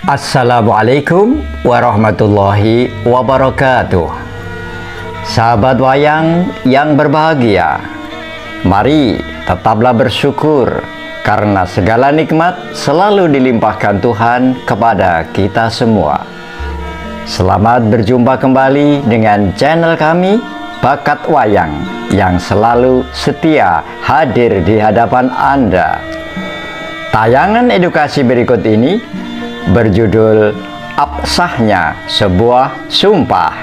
Assalamualaikum warahmatullahi wabarakatuh. Sahabat wayang yang berbahagia, mari tetaplah bersyukur karena segala nikmat selalu dilimpahkan Tuhan kepada kita semua. Selamat berjumpa kembali dengan channel kami Bakat Wayang yang selalu setia hadir di hadapan Anda. Tayangan edukasi berikut ini berjudul Absahnya Sebuah Sumpah.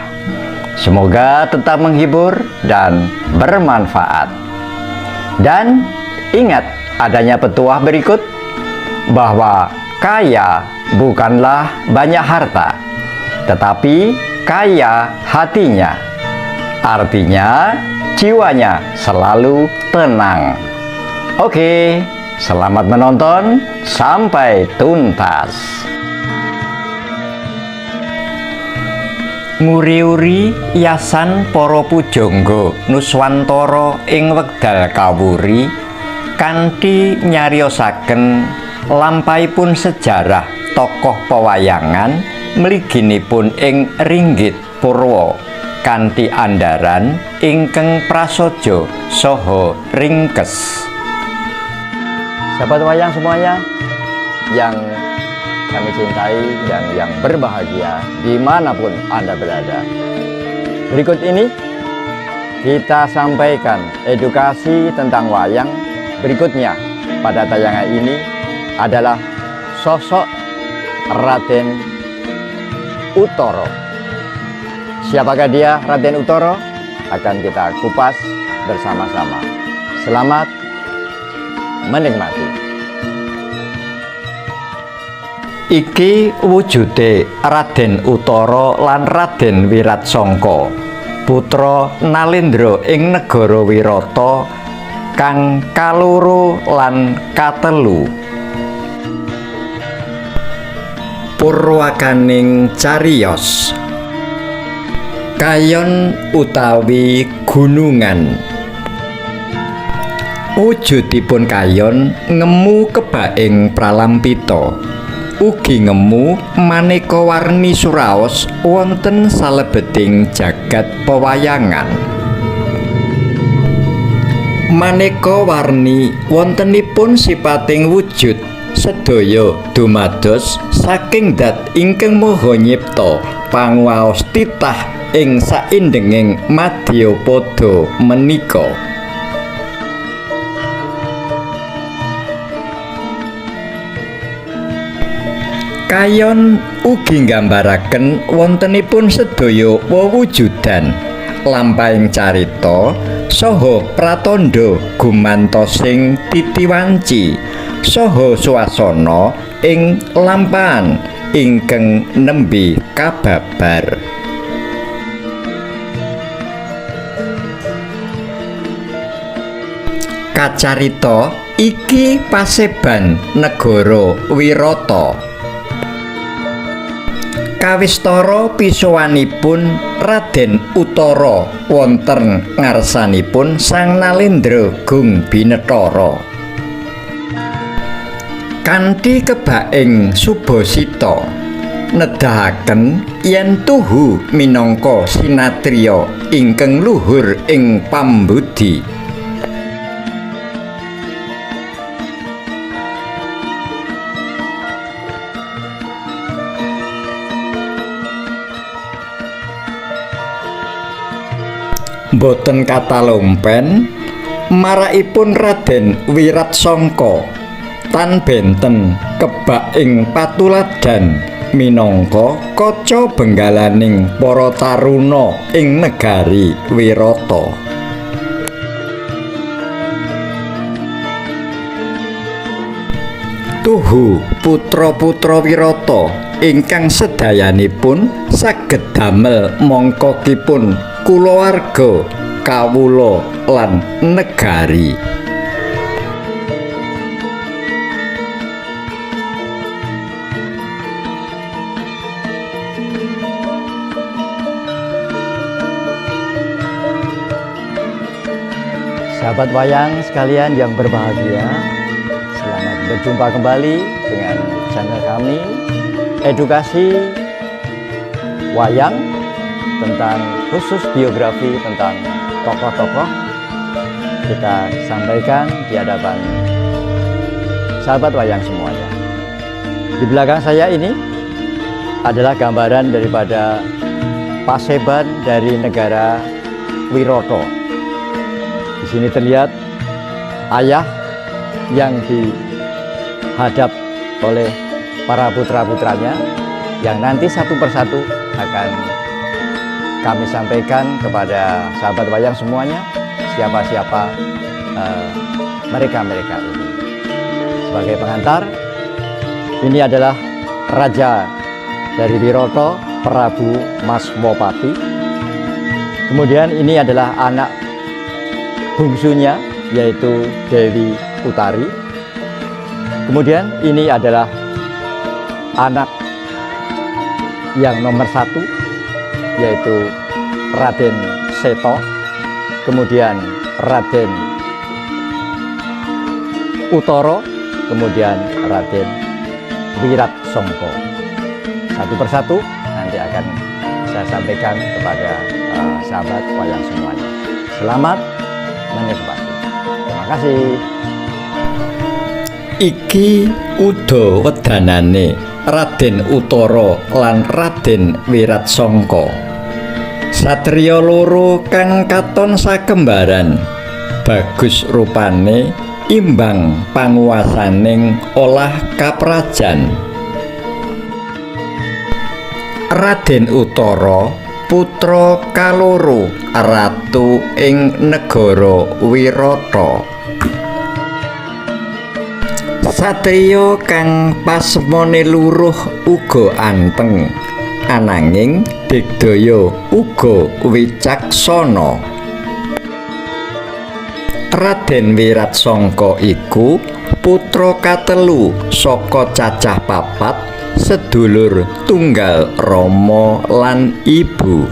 Semoga tetap menghibur dan bermanfaat. Dan ingat adanya petuah berikut bahwa kaya bukanlah banyak harta, tetapi kaya hatinya. Artinya jiwanya selalu tenang. Oke, selamat menonton sampai tuntas. Nguri-uri yasan para pujangga Nuswantara ing wekdal kawuri kanthi nyariosaken lampahipun sejarah tokoh pewayangan mliginipun ing Ringgit Purwa kanthi andharan ingkang prasaja saha ringkes. Sahabat wayang semuanya yang kami cintai dan yang berbahagia dimanapun Anda berada, berikut ini kita sampaikan edukasi tentang wayang. Berikutnya pada tayangan ini adalah sosok Raden Uttara. Siapakah dia Raden Uttara? Akan kita kupas bersama-sama. Selamat menikmati. Iki wujude Raden Uttara lan Raden Wiratsangka, putra Nalendra ing negara Wirata kang kaloro lan katelu. Purwakaning cariyos. Kayon utawi gunungan. Wujudipun kayon ngemu kebaing pralampita. Ugi ngemu maneka warni suraos wonten salebeting jagat pewayangan. Maneka warni wontenipun sipating wujud sedaya dumados saking dat ingkang Maha Nyipta panguwaos titah ing saindenging madyapada menika. Kayon ugi nggambaraken wontenipun sedaya wewujudan lampahing carita saha pratandha gumantosing titiwanci saha swasana ing lampahan ingkang nembe kababar. Kacarita iki paseban negara Wirata. Kawistara pisuwanipun Raden Uttara wonten ngarsanipun Sang Nalendra Gung Binetara. Kanthi kebaing Subasita nedahaken yen tuhu minangka sinatriya ingkang luhur ing pambudi. Boten katalompen marakipun Raden Wiratsangka tan benten kebak ing patuladan minangka kaca benggalaning para taruna ing negari Wirata. Tuhu putra-putra Wirata ingkang sedayanipun saged damel mangkokipun kulawarga, kawula lan negari. Sahabat wayang sekalian yang berbahagia, selamat berjumpa kembali dengan channel kami edukasi wayang, tentang khusus biografi tentang tokoh-tokoh kita sampaikan di hadapan sahabat wayang semuanya. Di belakang saya ini adalah gambaran daripada paseban dari negara Wiroto. Di sini terlihat ayah yang dihadap oleh para putra-putranya yang nanti satu persatu akan kami sampaikan kepada sahabat wayang semuanya, siapa-siapa mereka-mereka ini. Sebagai pengantar, ini adalah raja dari Wiroto, Prabu Maswapati. Kemudian ini adalah anak bungsunya, yaitu Dewi Utari. Kemudian ini adalah anak yang nomor 1, yaitu Raden Seto, kemudian Raden Utoro, kemudian Raden Wiratsongko. Satu persatu nanti akan saya sampaikan kepada sahabat wayang semuanya. Selamat menikmati. Terima kasih. Iki uda wedanane Raden Utara lan Raden Wiratsongko, satriya loro kang katon sakembaran, bagus rupane, imbang panguwasaning olah kaprajan. Raden Utara putra kaloro ratu ing negara Wirata, satriya kang pasmane luruh uga anteng, ananging digdaya uga wicaksana. Raden Wiratsongko iku putra katelu saka cacah 4, sedulur tunggal Rama lan ibu.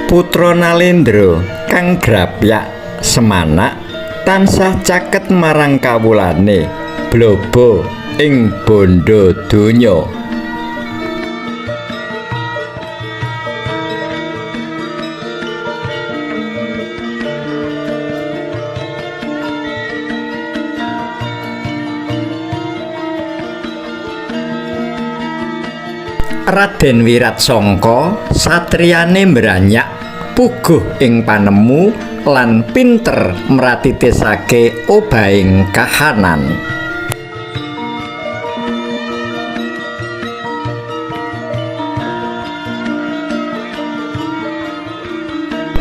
Putra Nalendra kang grapyak semanak tansah caket marang kawulane blobo ing bondo donya. Raden Wiratsongko satriyane mbranyak, puguh ing panemu lan pinter mratitisake obahing kahanan.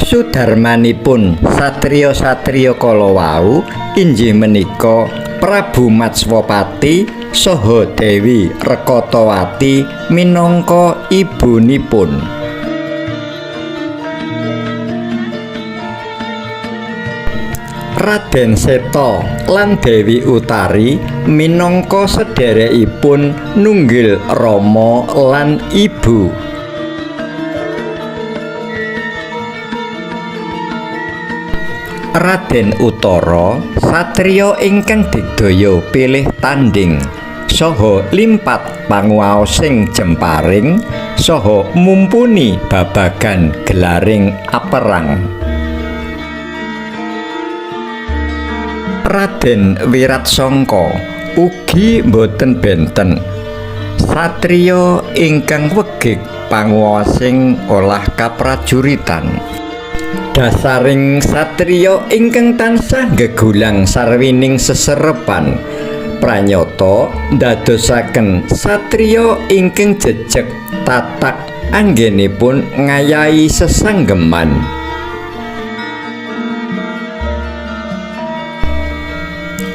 Sudarmanipun satriya-satriya kala wau inggih menika Prabu Maswapati saha Dewi Rekatawati minangka ibunipun. Raden Seto lan Dewi Utari minangka sedherekipun nunggil Rama lan ibu. Raden Utara satriya ingkang digdaya pilih tanding saha limpat panguwaosing jemparing saha mumpuni babagan gelaring aperang. Raden Wiratsongko ugi boten benten satriya ingkang wegik panguwasing olah kaprajuritan. Dasaring satriya ingkang tansah gegulang sarwining seserepan pranyata ndadosaken satriya ingkang jejeg tatak anggenipun ngayahi sesanggeman.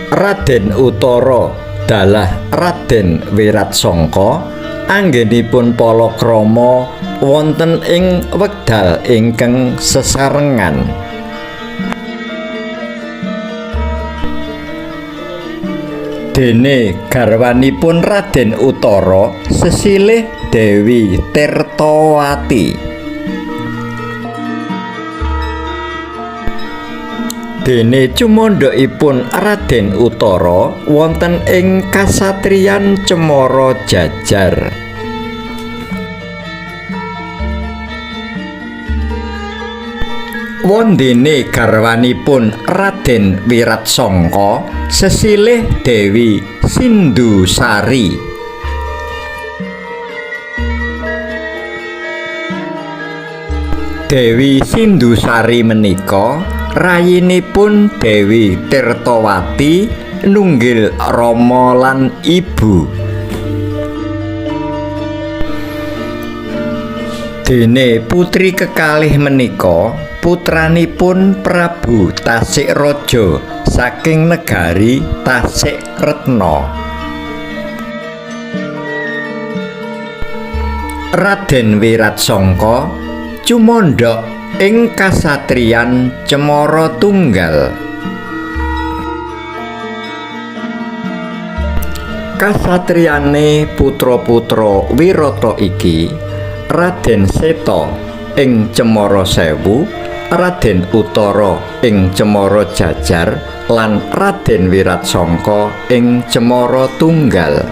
Raden Utara dalah Raden Wiratsongko anggenipun palakrama wonten ing wekdal ingkang sesarengan. Dene garwanipun Raden Utara sesilih Dewi Tirtawati. Dene cumandhakipun Raden Utara wonten ing kasatriyan Cemara Jajar. Wondene garwanipun Raden Wiratsangka sesilih Dewi Sindusari. Dewi Sindusari menika rayinipun Dewi Tirtawati nunggil Rama lan Ibu. Dene putri kekalih menika putranipun Prabu Tasikraja saking negari Tasikretna. Raden Wiratsangka cumandhak ing kasatriyan Cemara Tunggal. Kasatriyane putra-putra Wirata iki Raden Seta ing Cemara Sewu, Raden Utara ing Cemara Jajar lan Raden Wiratsangka ing Cemara Tunggal.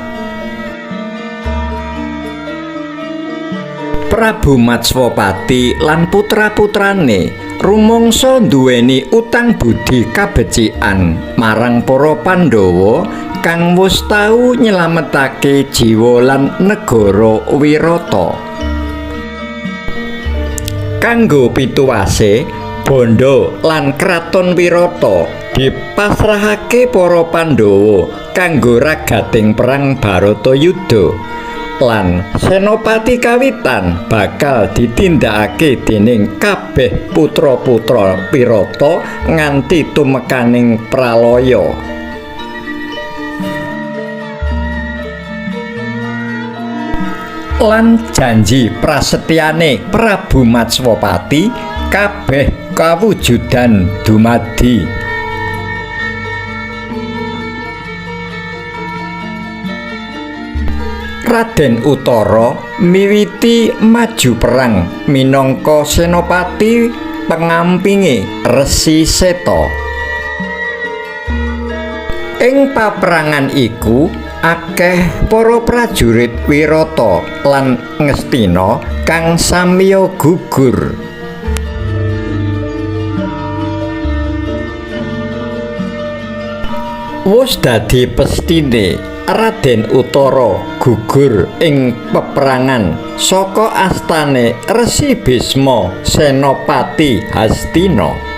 Prabu Matswapati lan putra-putrane rumangsa nduweni utang budi kabecikan marang para Pandhawa kang wis tau nyelametake jiwa lan negara Wirata. Kanggo pituwase bondo lan kraton Wirata dipasrahake para Pandhawa kanggo ragating perang Baratayuda. Lan senopati kawitan bakal ditindakake dening kabeh putra-putra Wirata nganti tumekaning pralaya. Lan janji prasetyane Prabu Matswapati kabeh kawujudan dumadi. Raden Utara miwiti maju perang minangka senopati pengampinge Resi Seta. Ing paperangan iku akeh para prajurit Wirata lan Ngastina kang samiya gugur. Wus dadi pestine Raden Utara gugur ing peperangan saka astane Resi Bisma Senopati Hastina.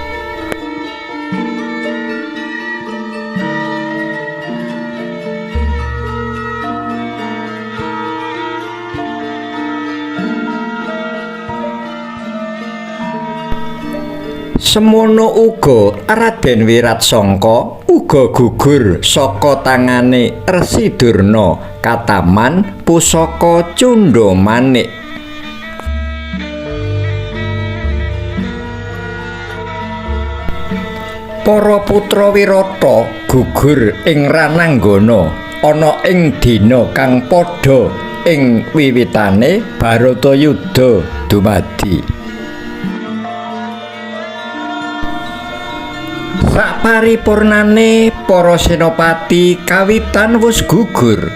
Semono uga Raden Wiratsangka uga gugur saka tangane Resi Durna kataman pusaka Cundamanik. Para putra Wirata gugur ing Rananggana ana ing dina kang padha ing wiwitane Baratayuda dumadi. Saparipurnane para senopati kawitan wis gugur.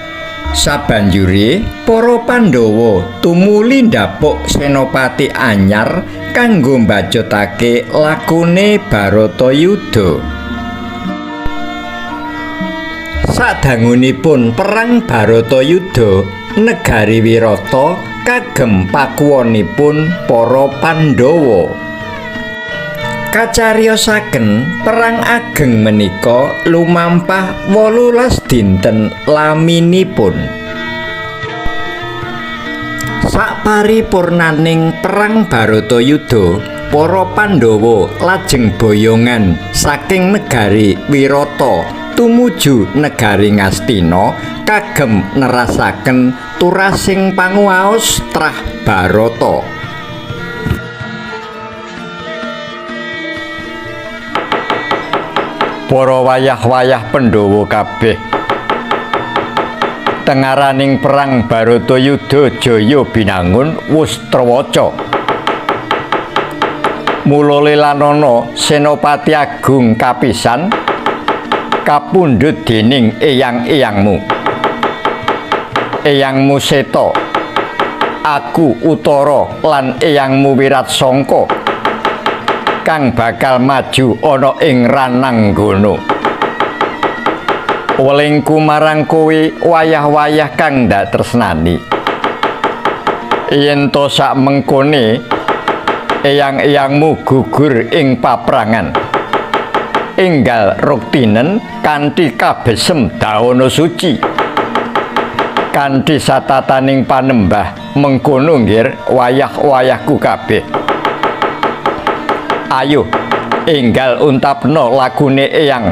Sabanjure para Pandhawa tumuli ndapuk senopati anyar kanggo mbajutake lakune Baratayuda. Sadangunipun perang Baratayuda, negari Wirata kagem pakuwonipun para Pandhawa. Kacariosaken perang ageng menika lumampah 18 dinten laminipun. Saparipurnaning perang Baratayuda, para Pandhawa lajeng boyongan saking negari Wirata tumuju negari Ngastina kagem nerasaken turasing panguwaos trah Barata. Para wayah-wayah Pandhawa kabeh tengaraning perang Baratayuda jaya binangun wus trawaca. Mula Lelanana Senopati Agung kapisan kapundhut dening eyang-eyangmu. Eyangmu Seta, aku Utara lan eyangmu Wiratsangka kang bakal maju ana ing Rananggana. Welingku marang kowe wayah-wayah kang ndak tresnani. Yen to sak mengkone eyang-eyangmu gugur ing paprangan, enggal ruktinen kanthi kabesem dawana suci, kanthi satataning panembah mengkono nggir wayah-wayahku kabeh. Ayo enggal untapna lagune eyang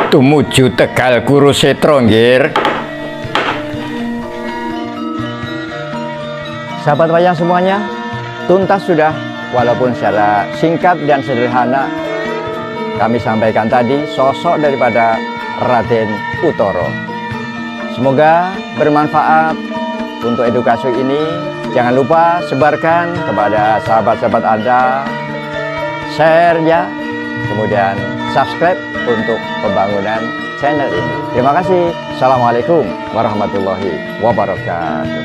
tumuju Tegal Kurusetra nggir. Sahabat wayang semuanya, tuntas sudah. Walaupun secara singkat dan sederhana kami sampaikan tadi sosok daripada Raden Utara. Semoga bermanfaat untuk edukasi ini. Jangan lupa sebarkan kepada sahabat-sahabat Anda, share ya, kemudian subscribe untuk pembangunan channel ini. Terima kasih. Assalamualaikum warahmatullahi wabarakatuh.